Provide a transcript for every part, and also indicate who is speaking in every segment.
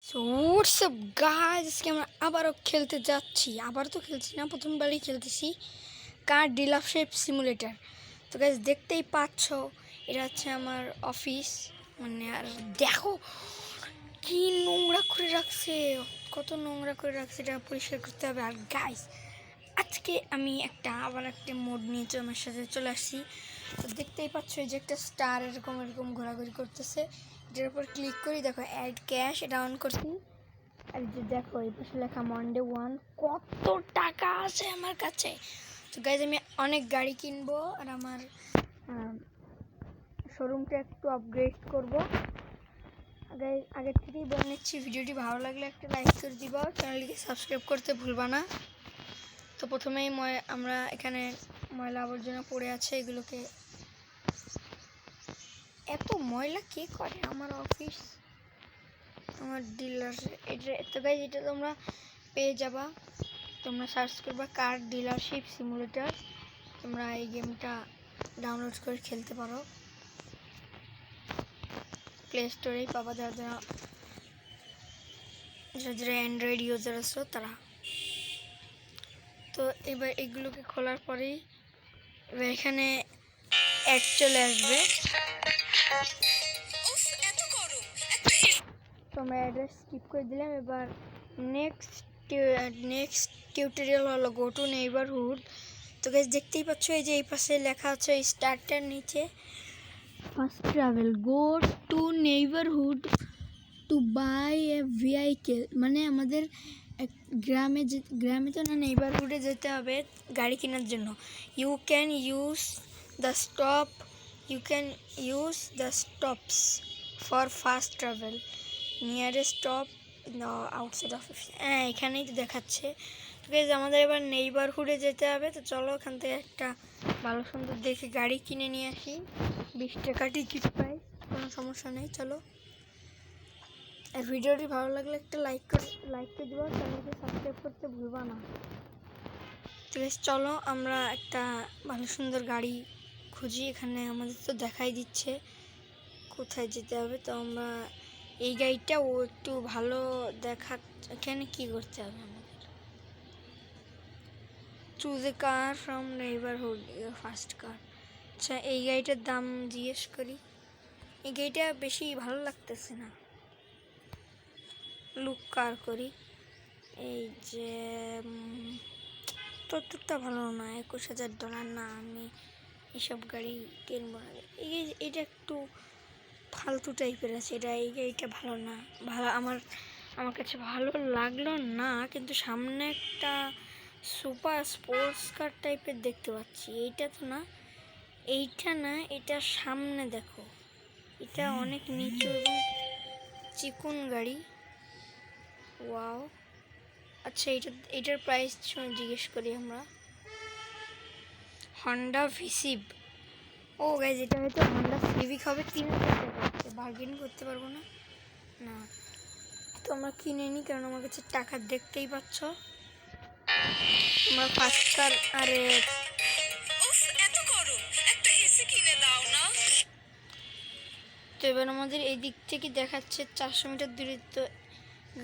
Speaker 1: So WhatsApp guys, আজকে আমরা আবারও খেলতে যাচ্ছি। আবার তো খেলছি না, প্রথমবারই খেলতেছি কার ডিলারশিপ সিমুলেটর। তো গাইস দেখতেই পাচ্ছ, এটা হচ্ছে আমার অফিস। মানে আর দেখো কি নোংরা করে রাখছে, কত নোংরা করে রাখছে, এটা পরিষ্কার করতে হবে। আর গাইস আজকে আমি আবার একটা মোড নিয়ে আমার সাথে চলে আসছি। তো দেখতেই পাচ্ছ এই যে একটা স্টার এরকম ঘোরাঘুরি করতেছে। এটার উপর ক্লিক করি, দেখো অ্যাড ক্যাশ, এটা অন করছি। আর যে দেখো এই পাশে লেখা মন্ডে 1, কত টাকা আছে আমার কাছে। তো গাইজ আমি অনেক গাড়ি কিনবো আর আমার শোরুমটা একটু আপগ্রেড করবো। আগের থেকেই বলে নিচ্ছি, ভিডিওটি ভালো লাগলে একটা লাইক করে দিবা, চ্যানেলটিকে সাবস্ক্রাইব করতে ভুলবা না। তো প্রথমেই আমরা এখানে ময়লা আবর্জনা পড়ে আছে, এগুলোকে এত ময়লা কে করে আমার অফিস, আমার ডিলার। এটা তো গাইজ এটা তোমরা পেয়ে যাবা, তোমরা সার্চ করবা কার ডিলারশিপ সিমুলেটর। তোমরা এই গেমটা ডাউনলোড করে খেলতে পারো, প্লে স্টোরেই পাবা। যারা অ্যান্ড্রয়েড ইউজার আছো তারা। তো এবার এগুলোকে খোলার পরেই এবার এখানে অ্যাড চলে আসবে। তোমরা অ্যাড্রেস স্কিপ করে দিলাম। এবার নেক্সট টিউটোরিয়াল হলো গো টু নেইবারহুড। তো গাইস দেখতেই পাচ্ছ এই যে এই পাশে লেখা আছে স্টার্টার নিচে first travel, go to neighbourhood to buy a vehicle. মানে আমাদের গ্রামে তো না, নেইবারহুডে যেতে হবে গাড়ি কেনার জন্য। You can use the stops for fast travel, nearest stop outside office. হ্যাঁ এখানেই তো দেখাচ্ছে। তো গাইস আমাদের এবার নেইবারহুডে যেতে হবে। তো চলো ওখান থেকে একটা ভালো সুন্দর দেখে গাড়ি কিনে নিয়ে আসি। 20 টাকা টিকিট পাই, কোনো সমস্যা নেই। চলো, আর ভিডিওটি ভালো লাগলে একটা লাইক করে দিবা, চ্যানেলকে সাবস্ক্রাইব করতে ভুলবা না। তো গাইস চলো আমরা একটা ভালো সুন্দর গাড়ি খুঁজি। এখানে আমাদের তো দেখাই দিচ্ছে কোথায় যেতে হবে। তো আমরা এই গাড়িটা একটু ভালো দেখা। এখানে কি করতে হবে আমাদের? Choose a car from neighbourhood, first car. আচ্ছা এই গাড়িটার দাম জিজ্ঞেস করি। এই গাড়িটা বেশি ভালো লাগতেছে না, লুক কার করি। এই যে ততটা ভালো না, $21,000 না, আমি এসব গাড়ি কিনবো না। এইটা একটু ফালতু টাইপের আছে, এই গাড়িটা ভালো না, আমার কাছে ভালো লাগলো না। কিন্তু সামনে একটা সুপার স্পোর্টস কার টাইপের দেখতে পাচ্ছি, এইটা তো না, এইটা না, এটা সামনে দেখো, এটা অনেক নিচু এবং চিকন গাড়ি। ওয়াও, আচ্ছা এটার প্রাইস জিজ্ঞেস করি আমরা। হন্ডা ভিসিভ। ও গাইজ এটা হয়তো হন্ডা সিভিক হবে। 3,000 টাকা হচ্ছে, বার্গেন করতে পারবো না। না তো আমরা কিনে নিই, কারণ আমার কাছে টাকা দেখতেই পাচ্ছ। আমরা ফার্স্ট কার, আরে তো এবার আমাদের এই দিক থেকে দেখাচ্ছে 400 মিটার দূরে। তো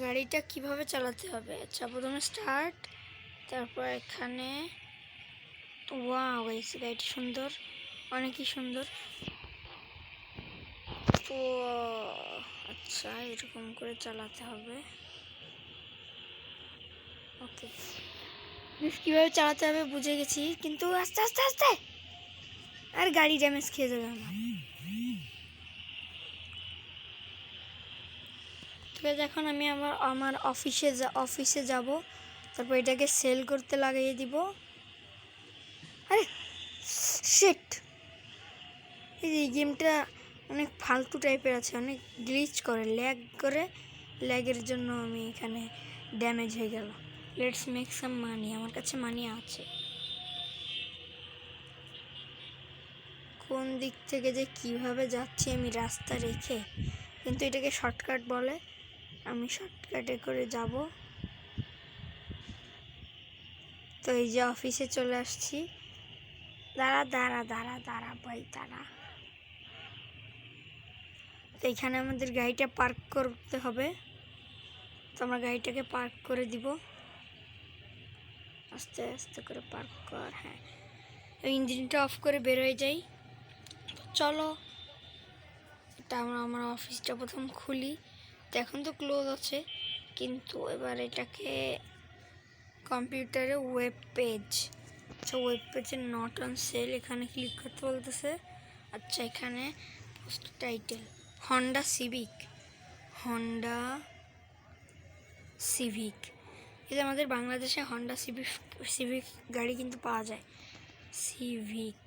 Speaker 1: গাড়িটা কিভাবে চালাতে হবে? আচ্ছা প্রথমে স্টার্ট, তারপর এখানে ওয়াও গাইস গাড়িটা সুন্দর, অনেকই সুন্দর। তো আচ্ছা এরকম করে চালাতে হবে। ওকে, কীভাবে চালাতে হবে বুঝে গেছি, কিন্তু আস্তে আস্তে আস্তে, আর গাড়ি ড্যামেজ খেয়ে যাবে আমার। ঠিক আছে, এখন আমি আমার অফিসে যাব, তারপর এটাকে সেল করতে লাগিয়ে দিব। আরে শিট, এই গেমটা অনেক ফালতু টাইপের আছে, অনেক গ্লিচ করে, ল্যাগের জন্য আমি এখানে ড্যামেজ হয়ে গেল। লেটস মেক সাম মানি, আমার কাছে মানি আছে। কোন দিক থেকে যে কিভাবে যাচ্ছি আমি রাস্তা রেখে, কিন্তু এটাকে শর্টকাট বলে, আমি শর্টকাটে করে যাব। তো এই যে অফিসে চলে আসছি। দাঁড়া ভাই দাঁড়া। তো এখানে আমাদের গাড়িটা পার্ক করতে হবে। তো আমরা গাড়িটাকে পার্ক করে দিব, আস্তে আস্তে করে পার্ক কর। হ্যাঁ, ইঞ্জিনটা অফ করে বের হয়ে যাই। চলো, এটা আমার অফিসটা প্রথম খুলি। তো এখন তো ক্লোজ আছে, কিন্তু এবার এটাকে কম্পিউটারে ওয়েব পেজ, আচ্ছা ওয়েব পেজে নট অন সেল এখানে ক্লিক করতে বলতেছে। আচ্ছা এখানে পোস্ট টাইটেল হন্ডা সিভিক। এই যে আমাদের বাংলাদেশে হন্ডা সিভিক গাড়ি কিন্তু পাওয়া যায়। সিভিক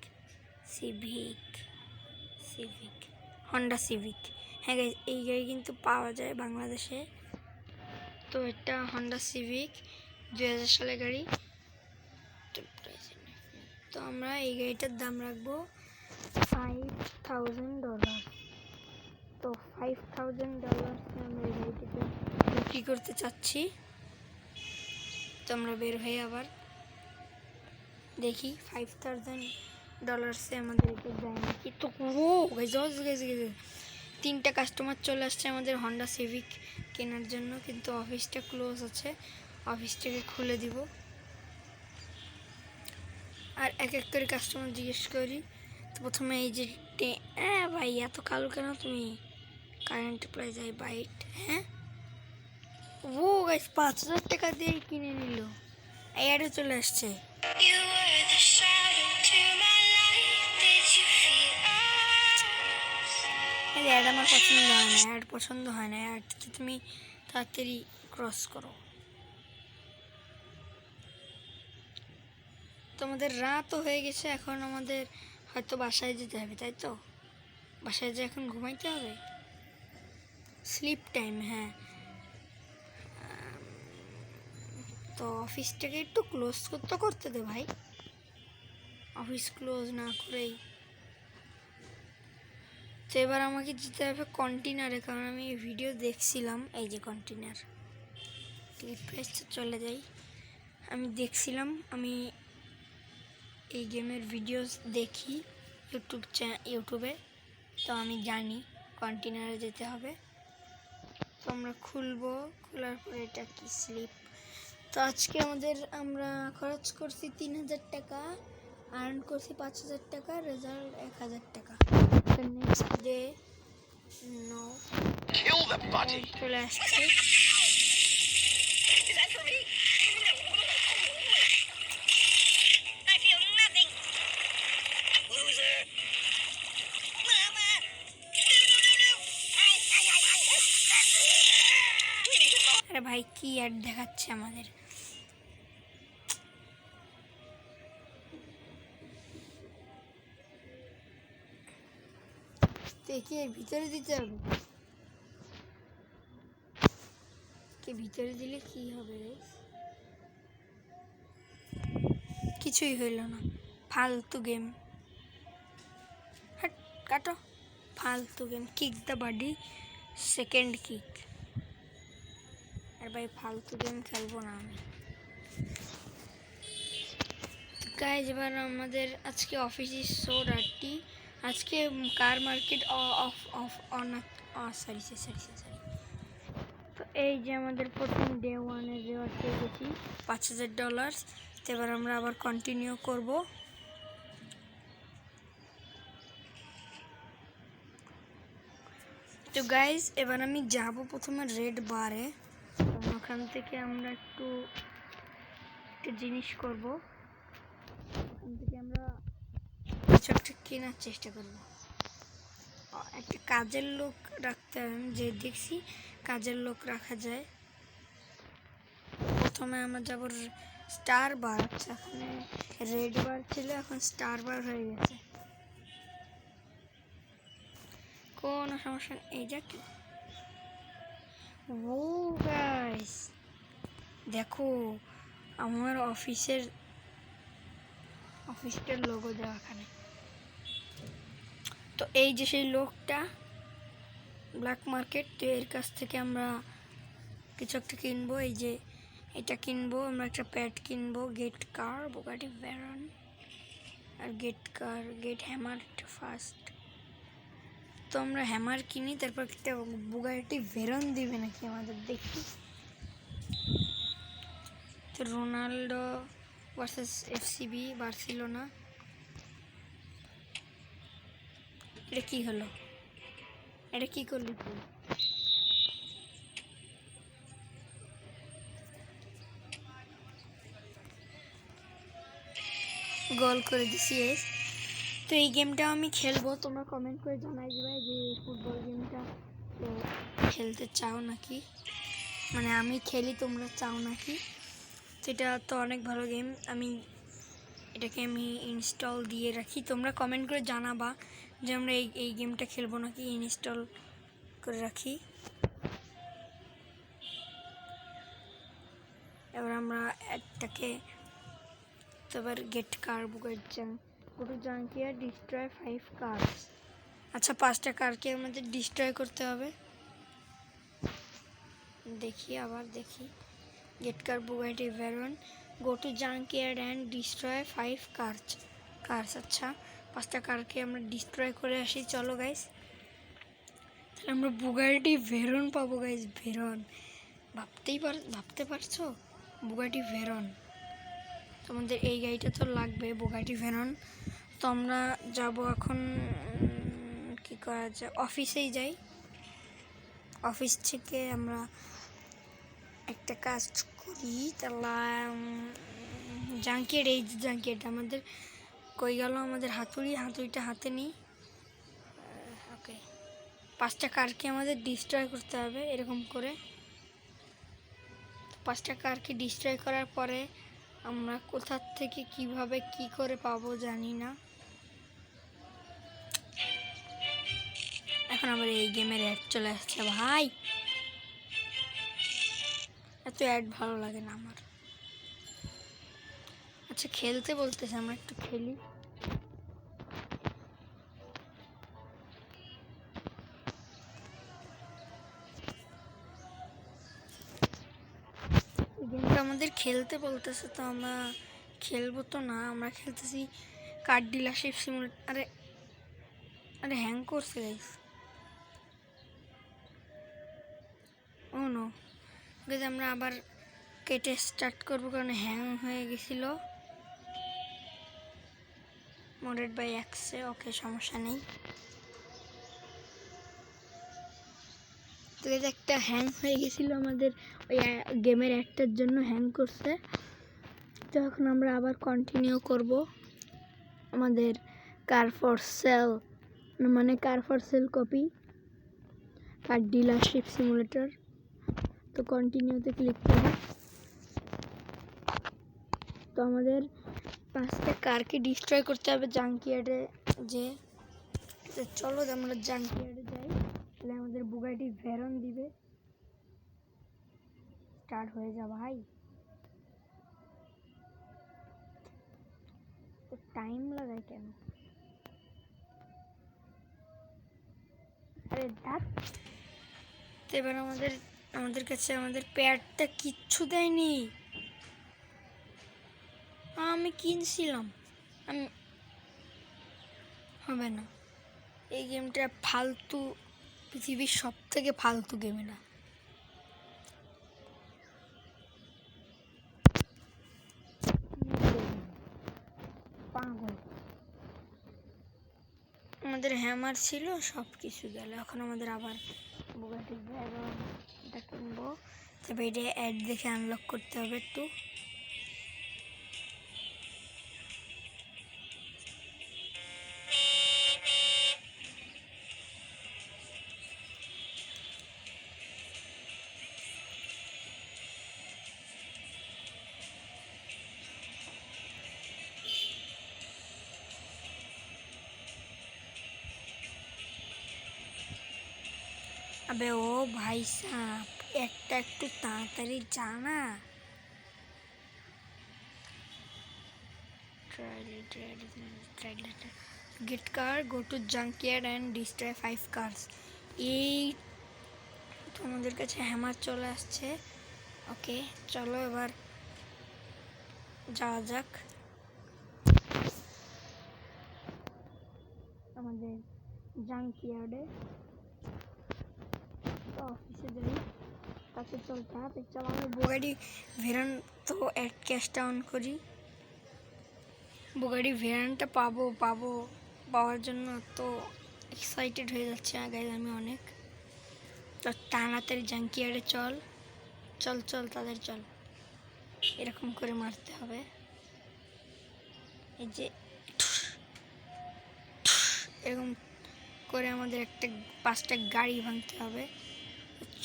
Speaker 1: হন্ডা সিভিক, হ্যাঁ গাইজ এই গাড়ি কিন্তু পাওয়া যায় বাংলাদেশে। তো এটা হন্ডা সিভিক 2000 সালের গাড়ি। তো আমরা এই গাড়িটার দাম রাখবো $5000। তো $5000 আমরা এই গাড়িটাকে বিক্রি করতে চাচ্ছি। তো আমরা বের হয়ে আবার দেখি $5000 আমাদের এটা দেয় নাকি। তো গেছে 3টা কাস্টমার চলে আসছে আমাদের হন্ডা সিভিক কেনার জন্য, কিন্তু অফিসটা ক্লোজ আছে। অফিসটাকে খুলে দিব আর এক এক করে কাস্টমার জিজ্ঞেস করি। তো প্রথমে এই যে ভাই এত কালো কেন তুমি? Current price I bite. হ্যাঁ ও গাইস 5000 টাকা দিয়ে কিনে নিল, অ্যাডও চলে আসছে। অ্যাড আমার পছন্দ হয় না, অ্যাডকে তুমি তাড়াতাড়ি ক্রস করো। তো আমাদের রাতও হয়ে গেছে, এখন আমাদের হয়তো বাসায় যেতে হবে, তাই তো? বাসায় যে এখন ঘুমাইতে হবে, স্লিপ টাইম। হ্যাঁ, তো অফিসটাকে একটু ক্লোজ করতে দে ভাই, অফিস ক্লোজ না করেই। তো এবার আমাকে যেতে হবে কন্টেনারে, কারণ আমি ভিডিও দেখছিলাম। এই যে কন্টেনার, টিকিট প্রাইসটা চলে যাই। আমি দেখছিলাম, আমি এই গেমের ভিডিওস দেখি ইউটিউবে, তো আমি জানি কন্টেনারে যেতে হবে। তো আমরা খুলবো, খোলার পরে এটা কি স্লিপ। তো আজকে আমরা খরচ করছি 3000 টাকা, আর্ন করছি 5000 টাকা, রেজাল্ট 1000 টাকা। তো নেক্সট ডে চলে আসছে। আরে ভাই কি অ্যাড দেখাচ্ছে আমাদের? কি এর ভিতরে দিতে হবে? কি ভিতরে দিলে কি হবে? কিছুই হইল না, ফালতু গেম। হ্যাঁ কাটো, ফালতু game. Kick the body, second kick. আর ভাই ফালতু গেম খেলবো না আমি। গাইজ এবার আমাদের আজকে অফিস ইজ সো ডার্টি। আজকে কার মার্কেট সরি। তো এই যে আমাদের প্রথম ডে 1-এ রেওয়ার্ড পেয়ে গেছি $5000। তো এবার আমরা আবার কন্টিনিউ করব। তো গাইজ এবার আমি যাব প্রথমে রেড বারে, ওখান থেকে আমরা একটু জিনিস করব, ওখান থেকে আমরা কিছু একটা কেনার চেষ্টা করব। একটা কাজের লোক রাখতে হবে, যে দেখছি কাজের লোক রাখা যায়। প্রথমে আমরা যাব স্টার বার, এখানে রেড বার ছিল, এখন স্টার বার হয়ে গেছে। কোনো সমস্যা নেই। এই যা কি, ও গাইস দেখো আমার অফিসটার লোগো দেওয়া এখানে। তো এই যে সেই লোকটা, ব্ল্যাক মার্কেট। তো এর কাছ থেকে আমরা কিছু একটা কিনবো। এই যে এটা কিনবো আমরা, একটা প্যাড কিনবো, গেট কার বুগাটি ভেরন, আর গেট হ্যামার ফার্স্ট। তো আমরা হ্যামার কিনি, তারপর একটা বুগাটি ভেরন দিবে নাকি আমাদের, দেখি। Ronaldo versus FCB Barcelona. এটা কি হলো? এটা কি করলি তুই? গোল করে দিছি। তো এই গেমটা আমি খেলবো, তোমরা কমেন্ট করে জানাই দিবে যে ফুটবল গেমটা খেলতে চাও নাকি, মানে আমি খেলি তোমরা চাও নাকি। তো এটা তো অনেক ভালো গেম, এটাকে আমি ইনস্টল দিয়ে রাখি। তোমরা কমেন্ট করে জানাবা যে আমরা এই গেমটা খেলবো নাকি, ইনস্টল করে রাখি। এবার আমরা একটাকে তারপর get car go to junkyard destroy 5 cars. আচ্ছা 5টা কারকে আমাদের ডিস্ট্রয় করতে হবে। দেখি get car Bugatti Veyron, go to junkyard and destroy 5 cars. আচ্ছা 5টা কারকে আমরা ডিস্ট্রয় করে আসি। চলো গাইস, তাহলে আমরা বুগাটি ভেরন পাবো গাইস। ভেরন ভাবতে পারছো? বুগাটি ভেরন, তোমাদের এই গাড়িটা তো লাগবে, বুগাটি ভেরন। তো আমরা যাবো এখন, কি করা যায়, অফিসেই যাই। অফিস থেকে আমরা একটা কাজ করি, তাহলে জাঙ্কিয়ার্ড আমাদের কই গেল? আমাদের হাতুড়িটা হাতে নিই। ওকে, 5টা কারকে আমাদের ডিস্ট্রয় করতে হবে এরকম করে। 5টা কারকে ডিস্ট্রয় করার পরে আমরা কোথা থেকে কিভাবে কি করে পাবো জানি না। এখন আবার এই গেমের অ্যাড চলে আসছে ভাই, এত অ্যাড ভালো লাগে না আমার। আচ্ছা খেলতে বলতেছে, আমরা একটু খেলি। গেমটা আমাদের খেলতে বলতেছে, তো আমরা খেলবো তো না, আমরা খেলতেছি কার ডিলারশিপ সিমুলেটর। আরে হ্যাং করছে গাইস। ও নো, আমরা আবার কেটে স্টার্ট করবো কারণ হ্যাং হয়ে গেছিল। মোডেড বাই এক্সে, ওকে সমস্যা নেই। তো একটা হ্যাং হয়ে গেছিলো আমাদের ওই গেমের একটার জন্য হ্যাং করছে। তো এখন আমরা আবার কন্টিনিউ করব আমাদের কার for sale copy car dealership simulator. তো কন্টিনিউতে ক্লিক করব। তো আমাদের 5টা কারকে ডিস্ট্রয় করতে হবে জাঙ্কিয়ার্ডে যে। তো চলো আমরা জাঙ্কিয়ার্ডে যাই, তাহলে আমাদের বুগাটি ভেরন দিবে। স্টার্ট হয়ে যা ভাই, তো টাইম লাগায় কেন? আরে দেখ, এবার আমাদের কাছে আমাদের প্যাডটা কিচ্ছু দেয়নি। আমি কিনছিলাম, হবে না। এই গেমটা ফালতু, পৃথিবীর সব থেকে ফালতু গেম এটা। পাগল, আমাদের হ্যামার ছিল, সব কিছু গেল। এখন আমাদের আবার বুগাটি ভেরনটা কিনবো। তবে এটা অ্যাড দেখে আনলক করতে হবে একটু। अबे ओ भाई साहब, একটা একটু তাড়াতাড়ি জানা। Get car, go to junkyard and destroy 5 cars. এই তোমাদের কাছে হ্যামার চলে আসছে। ওকে চলো এবার যাওয়া যাক আমাদের জাঙ্কিয়ার্ডে। অফিসে যাই। তাতে চল তাড়াতাড়ি চল। আমি বুগাটি ভেরান তো অ্যাড ক্যাশটা অন করি। বুগাটি ভেরানটা পাওয়ার জন্য তো এক্সাইটেড হয়ে যাচ্ছে গাইজ আমি অনেক। তো তাড়াতাড়ি জাঙ্কিয়ার্ডে চল চল চল তাদের চল, এরকম করে মারতে হবে। এই যে এরকম করে আমাদের একটা 5টা গাড়ি ভাঙতে হবে।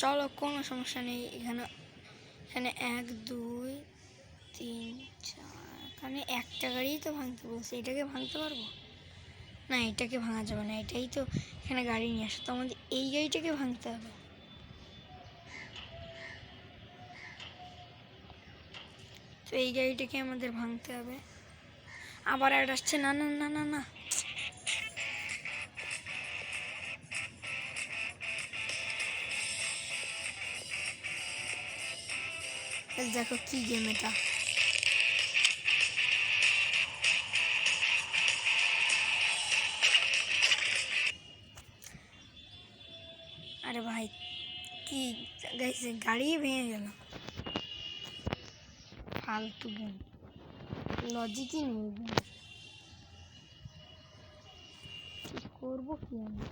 Speaker 1: চলো কোনো সমস্যা নেই। এখানে 1 2 3 4, এখানে একটা গাড়িই তো ভাঙতে বলছে, এটাকে ভাঙতে পারবো না? এটাকে ভাঙা যাবে না, এটাই তো এখানে গাড়ি নিয়ে আসে, তো আমাদের এই গাড়িটাকে ভাঙতে হবে। তো এই গাড়িটাকে আমাদের ভাঙতে হবে। আবার অ্যাড আসছে, না না না না না। দেখো কি গেম এটা। আরে ভাই কি গাইছে, গাড়ি ভেঙে গেল। ফালতু গেম, লজিকই নেই গেম। কি করবো কি আমি?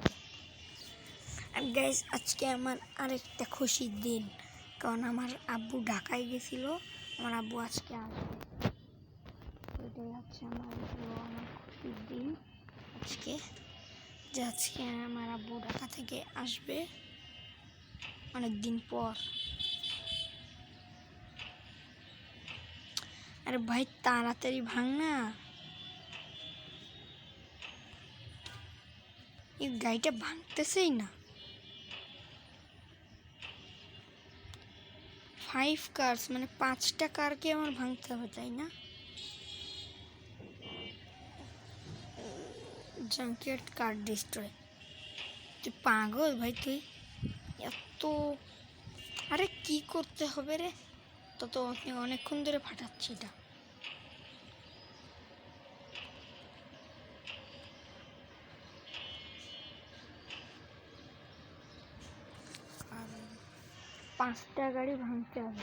Speaker 1: আর গাইস আজকে আমার আরেকটা খুশির দিন, কারণ আমার আব্বু ঢাকায় গেছিল। আমার আব্বু আজকে আসবে, এটাই হচ্ছে আমার খুশির দিন আজকে, যে আজকে আমার আব্বু ঢাকা থেকে আসবে অনেক দিন পর। আরে ভাই তাড়াতাড়ি ভাঙ না, এই গাড়িটা ভাঙতেছেই না। 5 কার্স মানে 5টা কারকে আমার ভাঙতে হবে, তাই না? জাঙ্কিয়ার্ড কার ডিস্ট্রয়, তুই পাগল ভাই, তুই এত, আরে কি করতে হবে রে? তো অনেকক্ষণ ধরে ফাটাচ্ছি এটা। আর 5টা গাড়ি ভাঙতে হবে।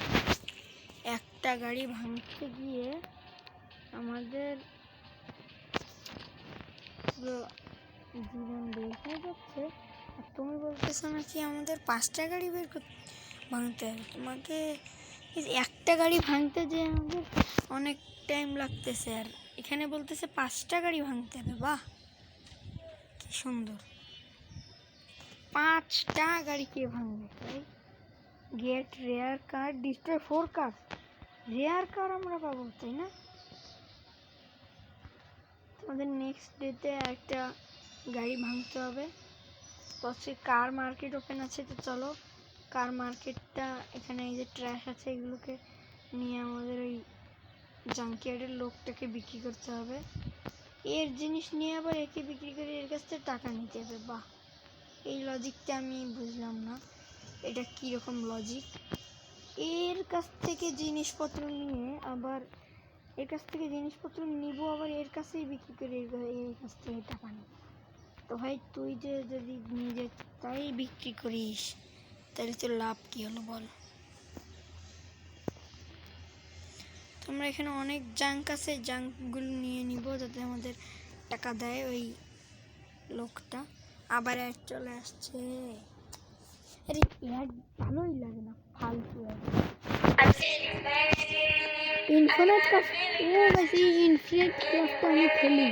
Speaker 1: একটা গাড়ি ভাঙতে গিয়ে আমাদের জীবন বের হয়ে যাচ্ছে। আর তুমি বলতেছো নাকি আমাদের 5টা গাড়ি ভাঙতে হবে? তোমাকে একটা গাড়ি ভাঙতে যে আমাদের অনেক টাইম লাগতেছে, আর এখানে বলতেছে 5টা গাড়ি ভাঙতে হবে। বাহ কি সুন্দর। 5টা গাড়ি কে ভাঙবে তাই? গেট রেয়ার কার, ডিস্ট্রয় 4 কার। রেয়ার কার আমরা পাবো, তাই না? আমাদের নেক্সট ডেতে একটা গাড়ি ভাঙতে হবে। তো হচ্ছে কার মার্কেট ওপেন আছে, তো চলো কার মার্কেটটা, এখানে এই যে ট্র্যাশ আছে এগুলোকে নিয়ে আমাদের ওই জাঙ্কিয়ার্ডের লোকটাকে বিক্রি করতে হবে। এর জিনিস নিয়ে আবার একে বিক্রি করে এর কাছ থেকে টাকা নিতে হবে। বাহ, এই লজিকটা আমি বুঝলাম না, এটা কীরকম লজিক? এর কাছ থেকে জিনিসপত্র নিয়ে আবার এর কাছ থেকে জিনিসপত্র নিব, আবার এর কাছেই বিক্রি করে এর কাছ থেকে টাকা নেব। তো ভাই তুই যে যদি নিজে তাই বিক্রি করিস, তাহলে তোর লাভ কী হলো বল? তোমরা এখানে অনেক জাঙ্ক আছে, জাঙ্কগুলো নিয়ে নিব যাতে আমাদের টাকা দেয় ওই লোকটা। আবার অ্যাড চলে আসছে। আরে অ্যাড ভালোই লাগে না, ফালতু অ্যাড। ইনফিনিট ক্রাফট, ও গাইস এই ইনফিনিট ক্রাফট আমি খেলি।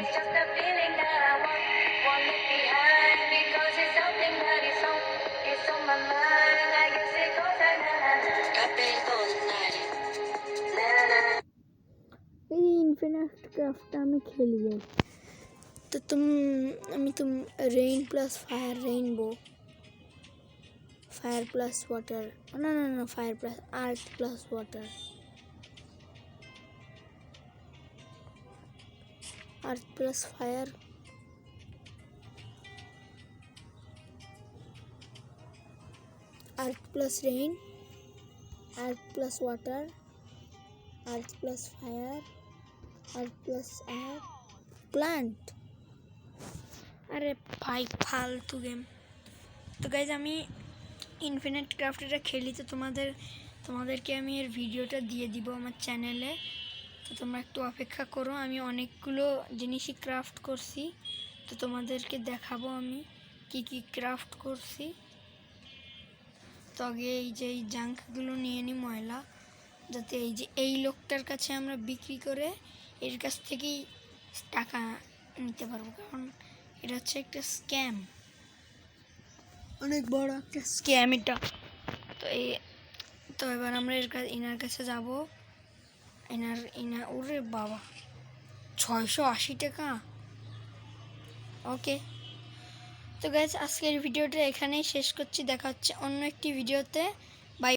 Speaker 1: এই ইনফিনিট ক্রাফটটা আমি খেলি। তো আমি rain plus fire, rainbow, fire plus water, না না না ফায়ার প্লাস আর্থ প্লাস ওয়াটার, আর্থ প্লাস ফায়ার, আর্থ প্লাস রেইন, আর্থ প্লাস ওয়াটার, আর্থ প্লাস ফায়ার, আর্থ প্লাস এয়ার, প্লান্ট। আরে ভাই ফালতু গেম। তো গাইজ আমি ইনফিনিট ক্রাফট এটা খেলি, তো তোমাদেরকে আমি এর ভিডিওটা দিয়ে দিব আমার চ্যানেলে। তো তোমরা একটু অপেক্ষা করো, আমি অনেকগুলো জিনিসই ক্রাফট করছি, তো তোমাদেরকে দেখাবো আমি কি কি ক্রাফট করছি। তো আগে এই যে এই জাঙ্কগুলো নিয়ে নিই, ময়লা, যাতে এই যে এই লোকটার কাছে আমরা বিক্রি করে এর কাছ থেকেই টাকা নিতে পারবো, কারণ এটা হচ্ছে একটা স্ক্যাম, অনেক বড় একটা স্ক্যাম এটা। তো এবার আমরা এনার কাছে যাব। ওরে বাবা, 680 টাকা। ওকে, তো গাইজ আজকের ভিডিওটা এখানেই শেষ করছি, দেখা হচ্ছে অন্য একটি ভিডিওতে।